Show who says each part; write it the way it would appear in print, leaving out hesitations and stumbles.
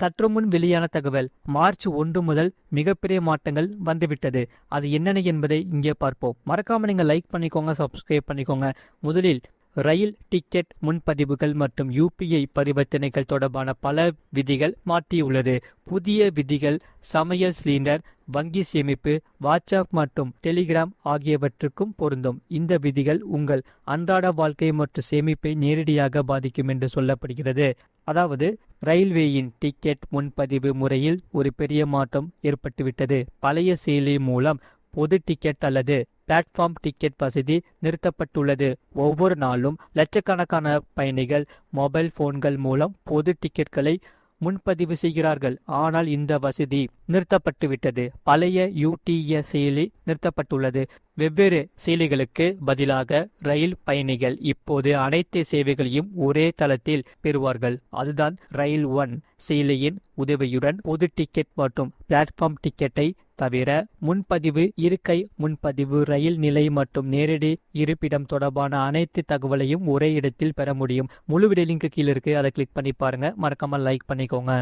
Speaker 1: சற்று முன் வெளியான தகவல். மார்ச் 1 முதல் மிகப்பெரிய மாற்றங்கள் வந்துவிட்டது. அது என்னென்ன என்பதை இங்கே பார்ப்போம். மறக்காம நீங்க லைக் பண்ணிக்கோங்க, சப்ஸ்கிரைப் பண்ணிக்கோங்க. முதலில் ரயில் டிக்கெட் முன்பதிவுகள் மற்றும் யூபிஐ பரிவர்த்தனைகள் தொடர்பான பல விதிகள் மாற்றியுள்ளது. புதிய விதிகள் சமையல் சிலிண்டர், வங்கி சேமிப்பு, வாட்ஸ்அப் மற்றும் டெலிகிராம் ஆகியவற்றுக்கும் பொருந்தும். இந்த விதிகள் உங்கள் அன்றாட வாழ்க்கை மற்றும் சேமிப்பை நேரடியாக பாதிக்கும் என்று சொல்லப்படுகிறது. அதாவது ரயில்வேயின் டிக்கெட் முன்பதிவு முறையில் ஒரு பெரிய மாற்றம் ஏற்பட்டுவிட்டது. பழைய செயலி மூலம் பொது டிக்கெட் அல்லது பிளாட்ஃபார்ம் டிக்கெட் வசதி நிறுத்தப்பட்டுள்ளது. ஒவ்வொரு நாளும் லட்சக்கணக்கான பயணிகள் மொபைல் போன்கள் மூலம் பொது டிக்கெட்களை முன்பதிவு செய்கிறார்கள். ஆனால் இந்த வசதி நிறுத்தப்பட்டுவிட்டது. பழைய யூடிஎஸ் செயலி நிறுத்தப்பட்டுள்ளது. வெவ்வேறு செயலிகளுக்கு பதிலாக ரயில் பயணிகள் இப்போது அனைத்து சேவைகளையும் ஒரே தளத்தில் பெறுவார்கள். அதுதான் ரயில் ஒன் செயலியின் உதவியுடன் பொது டிக்கெட் மற்றும் பிளாட்ஃபார்ம் டிக்கெட்டை தவிர முன்பதிவு, இருக்கை முன்பதிவு, ரயில் நிலை மற்றும் நேரடி இருப்பிடம் தொடர்பான அனைத்து தகவலையும் ஒரே இடத்தில் பெற முடியும். முழு வீடியோ லிங்க் கீழே இருக்கு, அதை கிளிக் பண்ணி பாருங்க. மறக்காம லைக் பண்ணிக்கோங்க.